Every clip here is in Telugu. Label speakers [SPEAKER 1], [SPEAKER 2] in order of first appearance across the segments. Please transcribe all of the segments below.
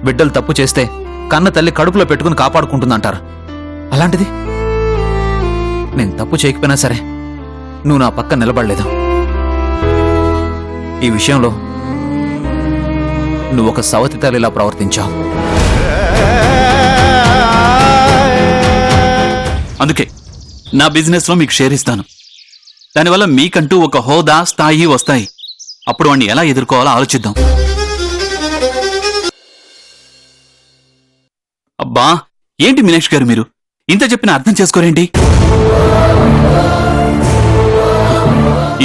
[SPEAKER 1] బిడ్డలు తప్పు చేస్తే కన్న తల్లి కడుపులో పెట్టుకుని కాపాడుకుంటుందంటారు. అలాంటిది నేను తప్పు చేయకపోయినా సరే నువ్వు నా పక్క నిలబడలేదు. ఈ విషయంలో నువ్వు ఒక సవతి తల్లిలా ప్రవర్తించావు.
[SPEAKER 2] అందుకే నా బిజినెస్ లో మీకు షేర్ ఇస్తాను. దానివల్ల మీకంటూ ఒక హోదా, స్థాయి వస్తాయి. అప్పుడు వాడిని ఎలా ఎదుర్కోవాలో ఆలోచిద్దాం. అబ్బా, ఏంటి మీనాక్షి గారు మీరు ఇంత చెప్పినా అర్థం చేసుకోరేంటి?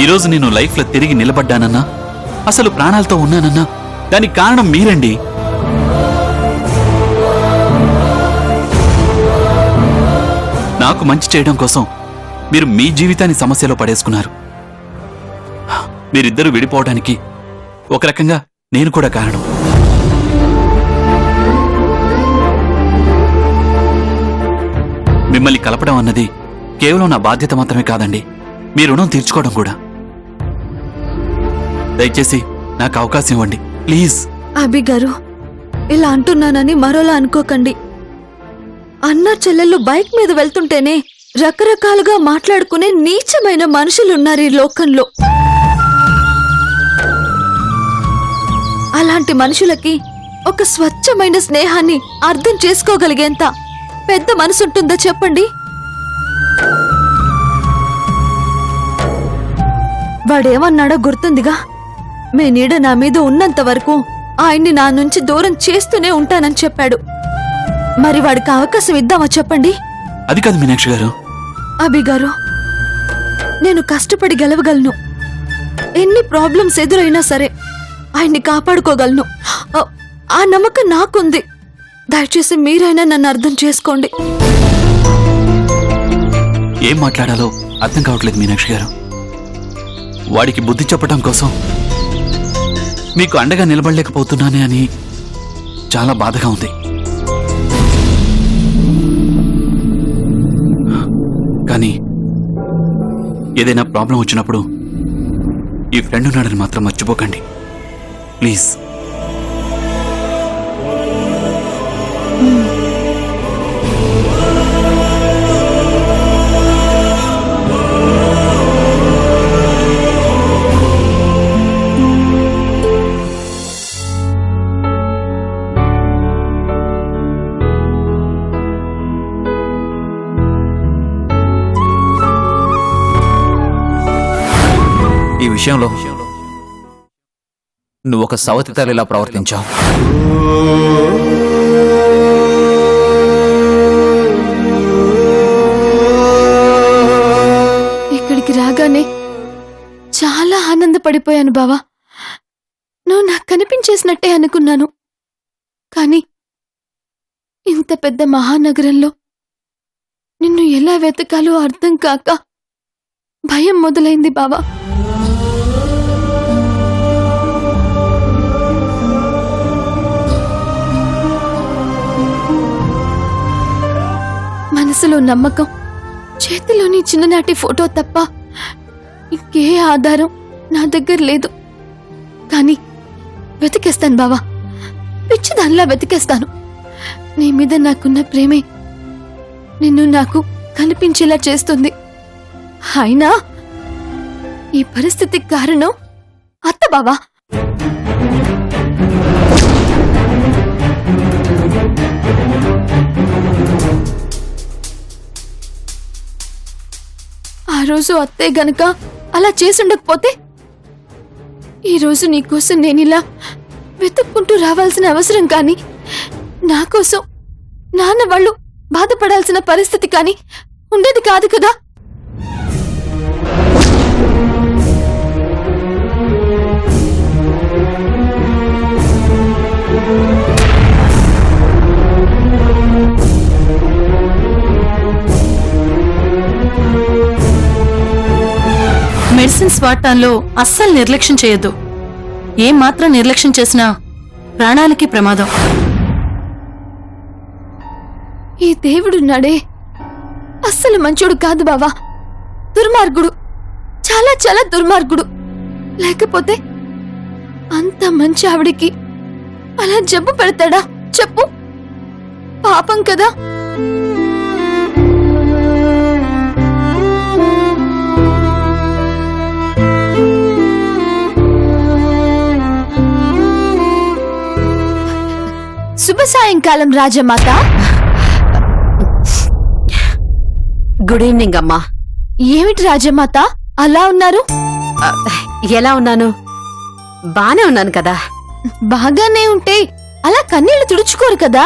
[SPEAKER 2] ఈరోజు నేను లైఫ్ లో తిరిగి నిలబడ్డానన్నా, అసలు ప్రాణాలతో ఉన్నానన్నా దానికి కారణం మీరండి. నాకు మంచి చేయడం కోసం మీరు మీ జీవితాన్ని సమస్యలో పడేసుకున్నారు. మీరిద్దరూ విడిపోవడానికి ఒక రకంగా నేను కూడా కారణం. మిమ్మల్ని కలపడం అన్నది కేవలం నా బాధ్యత మాత్రమే కాదండి, మీ రుణం తీర్చుకోవడం కూడా. దయచేసి నాకు అవకాశం ఇవ్వండి ప్లీజ్.
[SPEAKER 3] అభి గారు, ఇలా అంటున్నానని మరోలా అనుకోకండి. అన్న చెల్లెళ్ళు బైక్ మీద వెళ్తుంటేనే రకరకాలుగా మాట్లాడుకునే నీచమైన మనుషులున్నారు ఈ లోకంలో. అలాంటి మనుషులకి ఒక స్వచ్ఛమైన స్నేహాన్ని అర్థం చేసుకోగలిగేంత పెద్ద మనసుంటుందా చెప్పండి? వాడేమన్నాడో గుర్తుందిగా, మీ నీడ నా మీద ఉన్నంత వరకు ఆయన్ని నా నుంచి దూరం చేస్తూనే ఉంటానని చెప్పాడు. మరి వాడికి అవకాశం ఇద్దామా చెప్పండి?
[SPEAKER 2] అది కాదు మీనాక్షి గారు.
[SPEAKER 3] అభి గారు, నేను కష్టపడి గెలవగలను. ఎన్ని ప్రాబ్లమ్స్ ఎదురైనా సరే ఆయన్ని కాపాడుకోగలను. ఆ నమ్మకం నాకుంది. దయచేసి మీరైనా నన్ను అర్థం చేసుకోండి.
[SPEAKER 2] ఏం మాట్లాడాలో అర్థం కావట్లేదు మీనాక్షి గారు. వాడికి బుద్ధి చెప్పడం కోసం మీకు అండగా నిలబడలేకపోతున్నానే అని చాలా బాధగా ఉంది. కానీ ఏదైనా ప్రాబ్లం వచ్చినప్పుడు ఈ ఫ్రెండ్ ఉన్నాడని మాత్రం మర్చిపోకండి ప్లీజ్.
[SPEAKER 1] ఈ విషయంలో నువ్వు ఒక సవతి తల్లిలా ప్రవర్తించావు.
[SPEAKER 3] ఇక్కడికి రాగానే చాలా ఆనందపడిపోయాను బావా. నువ్వు నాకు కనిపించేసినట్టే అనుకున్నాను. కానీ ఇంత పెద్ద మహానగరంలో నిన్ను ఎలా వెతకాలో అర్థం కాక భయం మొదలైంది బావా. మనసులో నమ్మకం, చేతిలోని చిన్ననాటి ఫోటో తప్ప ఇంకే ఆధారం నా దగ్గర లేదు. కానీ వెతికేస్తాను బావా, పిచ్చిదానిలా వెతికేస్తాను. నీ మీద నాకున్న ప్రేమే నిన్ను నాకు కనిపించేలా చేస్తుంది. అయినా ఈ పరిస్థితికి కారణం అత్త బావా. ఆ రోజు అత్తే గనక అలా చేసుండకపోతే ఈరోజు నీకోసం నేనిలా వెతుక్కుంటూ రావాల్సిన అవసరం కానీ, నా కోసం నాన్న వాళ్ళు బాధపడాల్సిన పరిస్థితి కానీ ఉండేది కాదు కదా.
[SPEAKER 4] మెడిసిన్స్ వాడటాల్లో అస్సలు నిర్లక్ష్యం చేయొద్దు. ఏం మాత్రం నిర్లక్ష్యం చేసినా ప్రాణాలకి ప్రమాదం.
[SPEAKER 3] ఈ దేవుడున్నాడే అస్సలు మంచోడు కాదు బావా, దుర్మార్గుడు, చాలా చాలా దుర్మార్గుడు. లేకపోతే అంత మంచి ఆవిడికి అలా జబ్బు పెడతాడా? చెప్పు, పాపం కదా. శుభ సాయంకాలం రాజమాత.
[SPEAKER 5] గుడ్ ఈవినింగ్ అమ్మా.
[SPEAKER 3] ఏమిటి రాజమాత అలా ఉన్నారు?
[SPEAKER 5] ఎలా ఉన్నాను? బానే ఉన్నాను కదా.
[SPEAKER 3] బాగానే ఉంటే అలా కన్నీళ్లు తుడుచుకోరు కదా.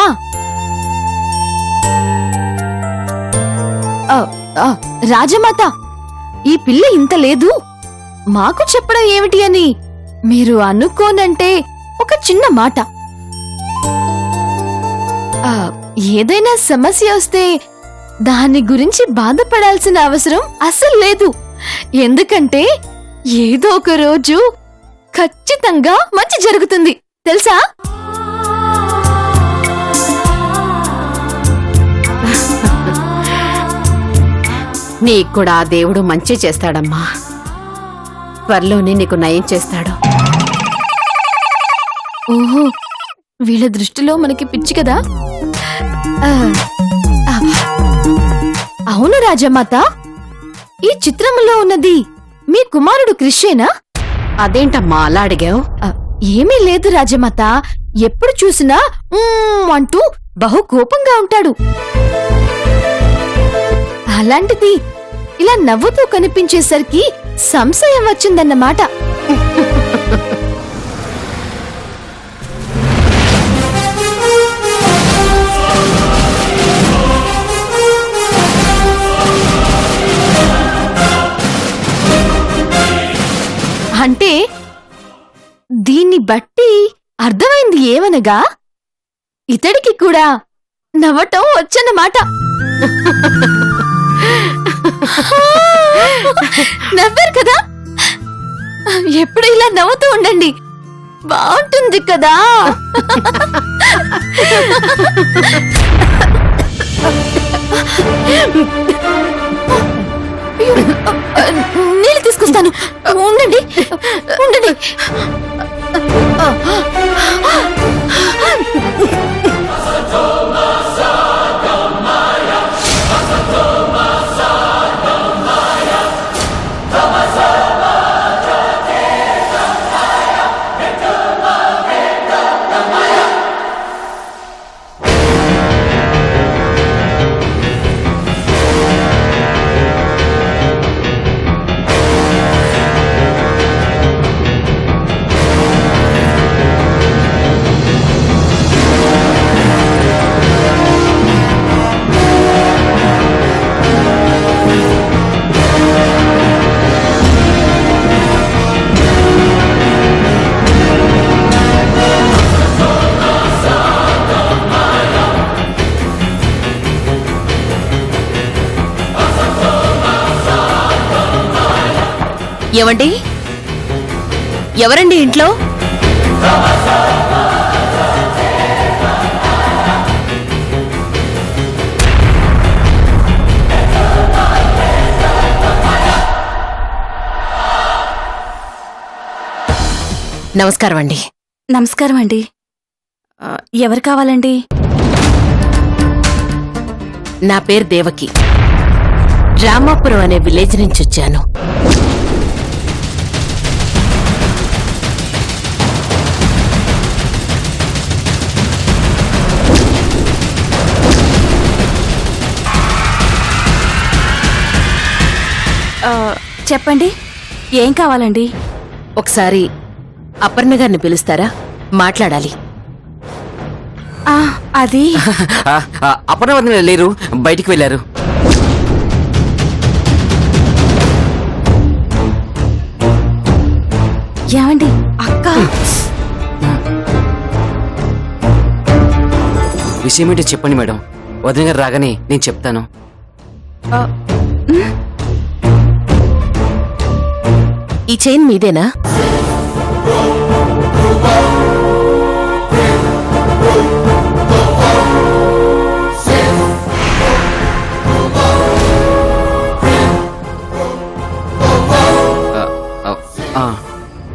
[SPEAKER 3] ఆ, ఆ, రాజమాత, ఈ పిల్ల ఇంత లేదు, మాకు చెప్పడం ఏమిటి అని మీరు అనుకోనంటే ఒక చిన్న మాట. ఏదైనా సమస్య వస్తే దాని గురించి బాధపడాల్సిన అవసరం అస్సలు లేదు. ఎందుకంటే ఏదో ఒక రోజు ఖచ్చితంగా మంచి జరుగుతుంది, తెలుసా?
[SPEAKER 5] నీకు కూడా ఆ దేవుడు మంచి చేస్తాడమ్మా. త్వరలోనే నీకు నయం చేస్తాడు.
[SPEAKER 3] ఓహో, వీళ్ళ దృష్టిలో మనకి పిచ్చి కదా. ఆ, ఆ. అవును రాజమాత, ఈ చిత్రంలో ఉన్నది మీ కుమారుడు క్రిషేనా?
[SPEAKER 5] అదేంటమ్మా అలా అడిగావు?
[SPEAKER 3] ఏమీ లేదు రాజమాత, ఎప్పుడు చూసినా అంటూ బహు కోపంగా ఉంటాడు. అలాంటిది ఇలా నవ్వుతూ కనిపించేసరికి సంశయం వచ్చిందన్నమాట. అంటే దీన్ని బట్టి అర్థమైంది ఏమనగా ఇతడికి కూడా నవ్వటం వచ్చన్నమాట. నవ్వారు కదా, ఎప్పుడు ఇలా నవ్వుతూ ఉండండి, బాగుంటుంది కదా. నీళ్ళు తీసుకొస్తాను, ఉండండి ఉండండి.
[SPEAKER 5] ఏవండి, ఎవరండి ఇంట్లో? నమస్కారం అండి.
[SPEAKER 4] నమస్కారం అండి. ఎవరు కావాలండి?
[SPEAKER 5] నా పేరు దేవకి. రామాపురం అనే విలేజ్ నుంచి వచ్చాను.
[SPEAKER 4] చెప్పండి, ఏం కావాలండి?
[SPEAKER 5] ఒకసారి అపర్ణ గారిని పిలుస్తారా? మాట్లాడాలి.
[SPEAKER 4] అది
[SPEAKER 6] అపర్ణ లేరు, బయటికి వెళ్ళారు.
[SPEAKER 4] ఏమండి, అక్క
[SPEAKER 6] విషయం ఏంటో చెప్పండి మేడం. వదిన గారు రాగానే నేను చెప్తాను.
[SPEAKER 5] ఈ చైన్ మీదేనా?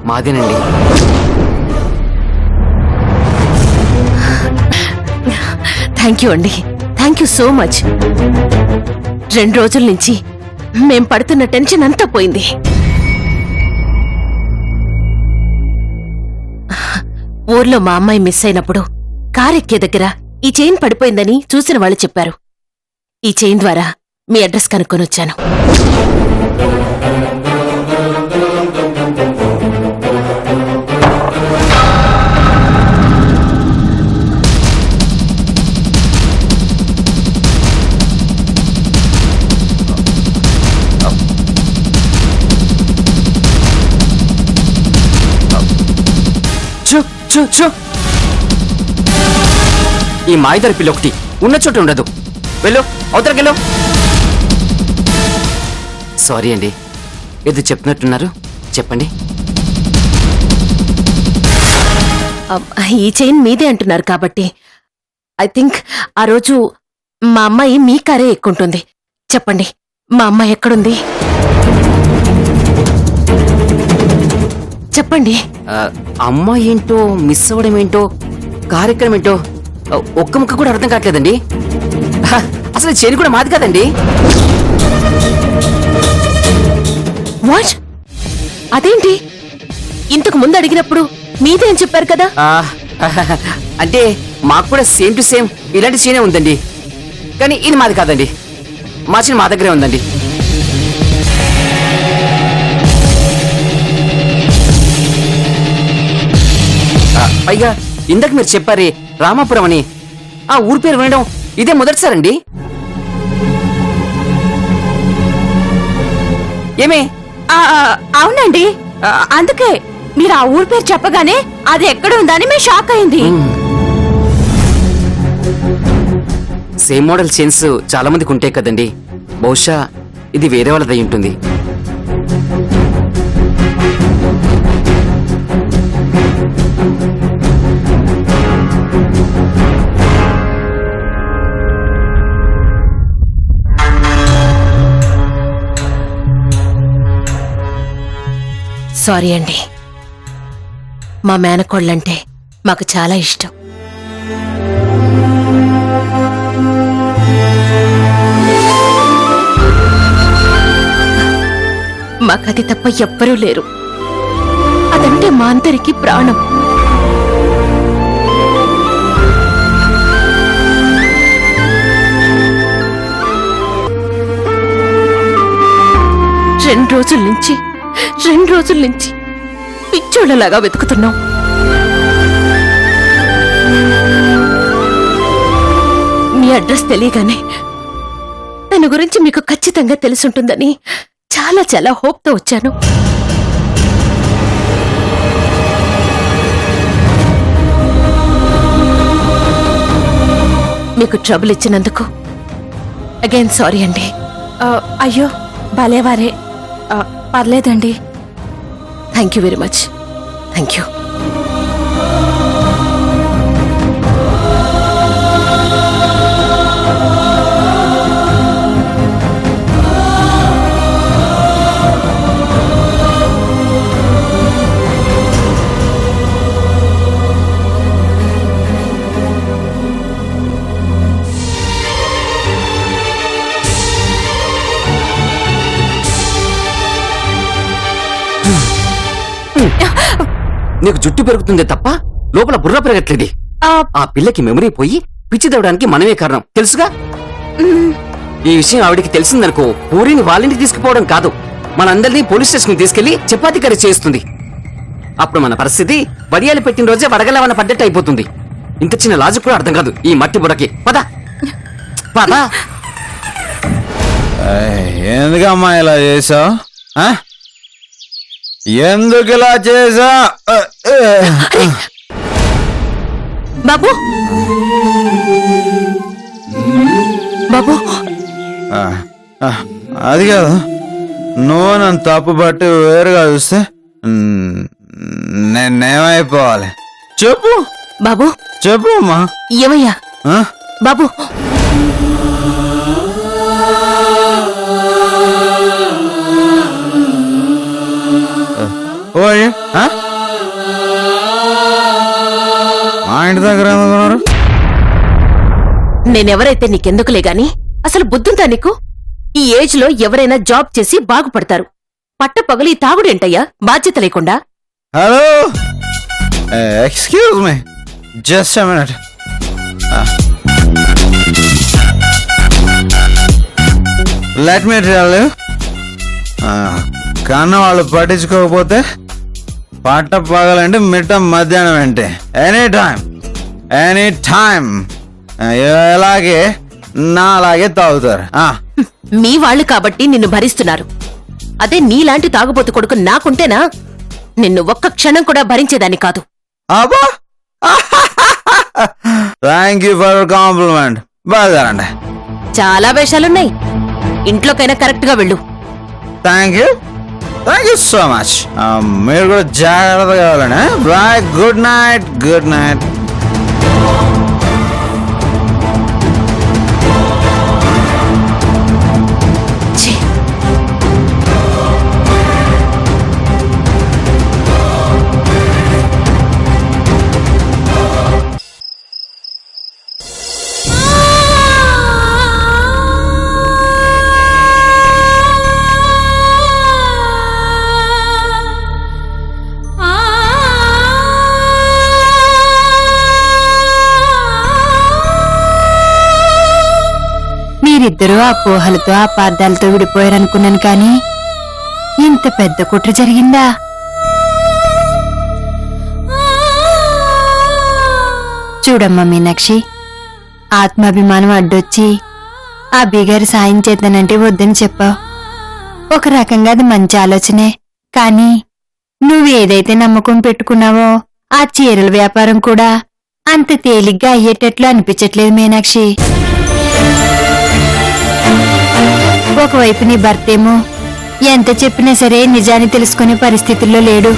[SPEAKER 6] మాదేనండి.
[SPEAKER 7] థ్యాంక్ యూ అండి. Thank you so much. 2 రోజుల నుంచి మేం పడుతున్న టెన్షన్ అంతా పోయింది. ఊర్లో మా అమ్మాయి మిస్ అయినప్పుడు కారెక్కే దగ్గర ఈ చైన్ పడిపోయిందని చూసిన వాళ్ళు చెప్పారు. ఈ చైన్ ద్వారా మీ అడ్రస్ కనుక్కొని వచ్చాను.
[SPEAKER 6] చూ చూ చూ ఈ మాయదారి పిల్ల ఒకటి ఉన్న చోట ఉండదు. వెళ్ళు, అవతలకెళ్ళు. సారీ అండి, ఏదో చెప్తున్నట్టున్నారు, చెప్పండి.
[SPEAKER 7] ఈ చైన్ మీదే అంటున్నారు కాబట్టి ఐ థింక్ ఆ రోజు మా అమ్మాయి మీ కారే ఎక్కుంటుంది. చెప్పండి, మా అమ్మాయి ఎక్కడుంది? చెప్పండి.
[SPEAKER 6] అమ్మాయి ఏంటో, మిస్ అవ్వడం ఏంటో, కార్యక్రమం ఏంటో ఒక్క ముక్క కూడా అర్థం కావట్లేదండి. అసలు చైన్ కూడా మాది కాదండి.
[SPEAKER 7] వాట్? అదేంటి? ఇంతకు ముందు అడిగినప్పుడు మీదే అని చెప్పారు కదా.
[SPEAKER 6] అంటే మాకు కూడా సేమ్ టు సేమ్ ఇలాంటి చైనే ఉందండి, కానీ ఇది మాది కాదండి. మా చైన్ మా దగ్గరే ఉందండి. పైగా ఇందాక మీరు చెప్పారే రామాపురం అని, ఆ ఊరి పేరు వినడం ఇదే మొదటిసారండి. ఏమే?
[SPEAKER 4] అవునండి, అందుకే మీరు ఆ ఊరి పేరు చెప్పగానే అది ఎక్కడ ఉందని మేము షాక్ అయింది.
[SPEAKER 6] సేమ్ మోడల్ చైన్స్ చాలా మందికి ఉంటాయి కదండి, బహుశా ఇది వేరే వాళ్ళదై ఉంటుంది.
[SPEAKER 7] సారీ అండి, మా మేనకోళ్ళంటే మాకు చాలా ఇష్టం. మాకది తప్ప ఎవ్వరూ లేరు. అదంటే మా అందరికీ ప్రాణం. రెండు రోజుల నుంచి పిచ్చోళ్ళలాగా వెతుకుతున్నాం. మీ అడ్రస్ తెలియగానే తన గురించి మీకు ఖచ్చితంగా తెలుసుంటుందని చాలా చాలా హోప్తో వచ్చాను. మీకు ట్రబుల్ ఇచ్చినందుకు అగైన్ సారీ అండి.
[SPEAKER 4] అయ్యో భలేవారే, పర్లేదండి.
[SPEAKER 7] Thank you very much. Thank you.
[SPEAKER 6] నీకు జుట్టు పెరుగుతుందే తప్ప లోపల బుర్ర పెరగట్లేదు. ఆ పిల్లకి మెమరీ పోయి పిచ్చి తవ్వడానికి మనమే కారణం, తెలుసుగా. ఈ విషయం ఆవిడికి తెలిసిందనుకో, ఊరిని వాళ్ళింటికి తీసుకుపోవడం కాదు, మనందరినీ పోలీస్ స్టేషన్ తీసుకెళ్లి చపాతీ కర్రీ చేస్తుంది. అప్పుడు మన పరిస్థితి వడియాలు పెట్టిన రోజే వడగలవన్న పడ్డట్టు అయిపోతుంది. ఇంత చిన్న లాజిక్ కూడా అర్థం కాదు ఈ మట్టి బుర్రకి. పద పద.
[SPEAKER 1] ఎందుకమ్మా ఇలా చేసావు? ఎందుకు ఇలా చేసా?
[SPEAKER 7] బాబు బాబు,
[SPEAKER 1] అది కాదు, నువ్వు నన్ను తప్పు బట్టి వేరుగా చూస్తే నేనేమైపోవాలి? చెప్పు
[SPEAKER 7] బాబు,
[SPEAKER 1] చెప్పు అమ్మా.
[SPEAKER 7] ఏమయ్యా బాబు?
[SPEAKER 1] మా ఇంటి దగ్గర ఎందుకున్నారు?
[SPEAKER 7] నేనెవరైతే నీకెందుకులే గాని అసలు బుద్ధుందా నీకు? ఈ ఏజ్ లో ఎవరైనా జాబ్ చేసి బాగుపడతారు. పట్టపగలు ఈ తాగుడేంటయ్యా బాధ్యత లేకుండా?
[SPEAKER 1] Hello, excuse me, just a minute. Let me tell you, కన్న వాళ్ళు పట్టించుకోకపోతే పట్ట పగలంటే మిట్ట మధ్యాహ్నం ఏంటి, ఎనీ టైం ఎలాగే నా అలాగే తాగుతారు.
[SPEAKER 7] మీ వాళ్ళు కాబట్టి నిన్ను భరిస్తున్నారు. అదే నీలాంటి తాగుబోతు కొడుకు నాకుంటేనా నిన్ను ఒక్క క్షణం కూడా భరించేదాన్ని కాదు.
[SPEAKER 1] అబ్బా, థ్యాంక్ యూ ఫర్ కాంప్లిమెంట్. బాగారండి.
[SPEAKER 7] చాలా వేషాలున్నాయి. ఇంట్లోకైనా కరెక్ట్ గా వెళ్ళు.
[SPEAKER 1] Thank you so much. మీరు కూడా జాగ్రత్తగా వెళ్ళండి. Bye, good night. Good night.
[SPEAKER 4] మీరిద్దరూ అపోహలతో అపార్థాలతో విడిపోయారనుకున్నాను కానీ ఇంత పెద్ద కుట్ర జరిగిందా? చూడమ్మా మీనాక్షి, ఆత్మాభిమానం అడ్డొచ్చి ఆ బిగారు సాయం చేద్దానంటే వద్దని చెప్పావు. ఒక రకంగా అది మంచి ఆలోచనే. కానీ నువ్వేదైతే నమ్మకం పెట్టుకున్నావో ఆ చీరల వ్యాపారం కూడా అంత తేలిగ్గా అయ్యేటట్లు అనిపించట్లేదు మీనాక్షి. ఒకవైపు నీ భర్తేమో ఎంత చెప్పినా సరే నిజాన్ని తెలుసుకునే పరిస్థితుల్లో లేడు.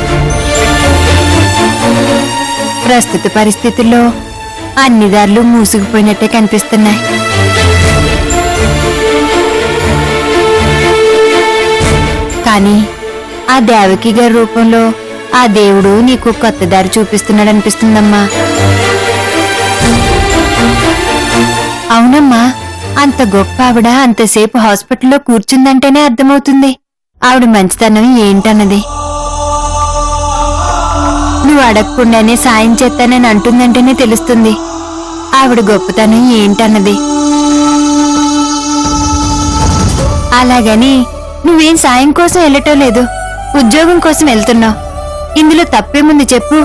[SPEAKER 4] ప్రస్తుత పరిస్థితుల్లో అన్ని దారులు మూసుకుపోయినట్టే కనిపిస్తున్నాయి. కానీ ఆ దేవకి గారి రూపంలో ఆ దేవుడు నీకు కొత్త దారి చూపిస్తున్నాడనిపిస్తుందమ్మా. అవునమ్మా, అంత గొప్ప ఆవిడ అంతసేపు హాస్పిటల్లో కూర్చుందంటేనే అర్థమవుతుంది ఆవిడ మంచితనం ఏంటన్నది. నువ్వు అడగకుండానే సాయం చేస్తానని అంటుందంటేనే తెలుస్తుంది ఆవిడ గొప్పతనం ఏంటన్నది. అలాగని నువ్వేం సాయం కోసం వెళ్ళటం లేదు, ఉద్యోగం కోసం వెళ్తున్నావు. ఇందులో తప్పేముంది చెప్పు?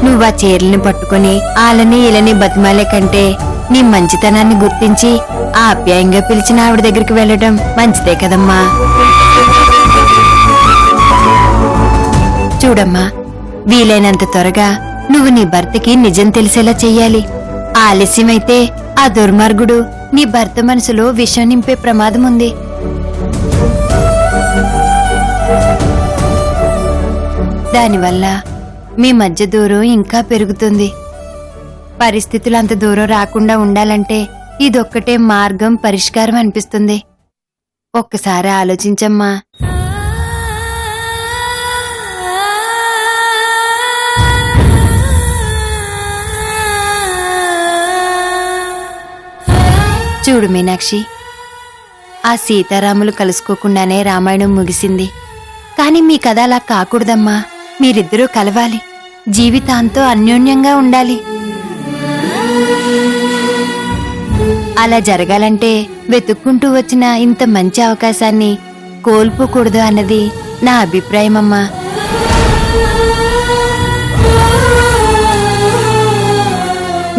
[SPEAKER 4] నువ్వు ఆ చీరల్ని పట్టుకుని ఆలని ఇలని బతిమాలే కంటే నీ మంచితనాన్ని గుర్తించి ఆప్యాయంగా పిలిచిన ఆవిడ దగ్గరికి వెళ్ళడం మంచిదే కదమ్మా. చూడమ్మా, వీలైనంత త్వరగా నువ్వు నీ భర్తకి నిజం తెలిసేలా చెయ్యాలి. ఆలస్యమైతే ఆ దుర్మార్గుడు నీ భర్త మనసులో విషం నింపే ప్రమాదం ఉంది. దానివల్ల మీ మధ్య దూరం ఇంకా పెరుగుతుంది. పరిస్థితులు అంత దూరం రాకుండా ఉండాలంటే ఇదొక్కటే మార్గం, పరిష్కారం అనిపిస్తుంది. ఒక్కసారి ఆలోచించమ్మా. చూడు మీనాక్షి, ఆ సీతారాములు కలుసుకోకుండానే రామాయణం ముగిసింది. కాని మీ కథ అలా కాకూడదమ్మా. మీరిద్దరూ కలవాలి, జీవితాంతో అన్యోన్యంగా ఉండాలి. అలా జరగాలంటే వెతుక్కుంటూ వచ్చిన ఇంత మంచి అవకాశాన్ని కోల్పోకూడదు అన్నది నా అభిప్రాయమమ్మా.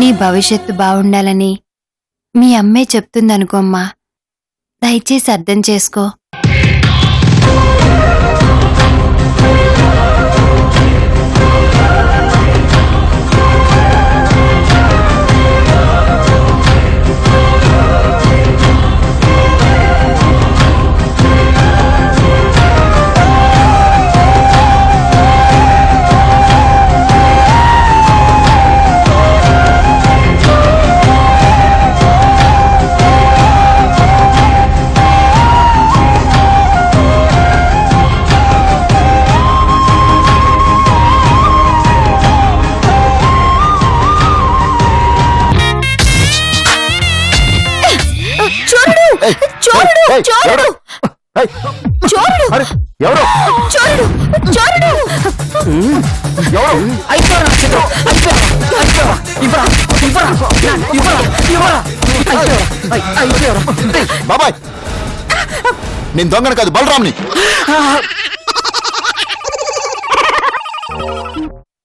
[SPEAKER 4] నీ భవిష్యత్తు బావుండాలని మీ అమ్మే చెప్తుందనుకోమ్మా. దయచేసి అర్థం చేసుకో.
[SPEAKER 3] చోరుడు
[SPEAKER 8] ఏయ్,
[SPEAKER 3] చోరుడు
[SPEAKER 8] ఏయ్,
[SPEAKER 3] చోరుడు
[SPEAKER 8] అరే, ఎవరు
[SPEAKER 3] చోరుడు చోరుడు
[SPEAKER 8] ఎవరు
[SPEAKER 6] అయిపోరా చిత్రం, అయిపోరా, అయిపోరా, ఇవ్వరా, ఇవ్వరా, ఇవ్వరా, ఇవ్వరా, అయిపోరా, అయిపోరా.
[SPEAKER 8] బాబాయ్ నేను దొంగను కాదు బలరామ్ని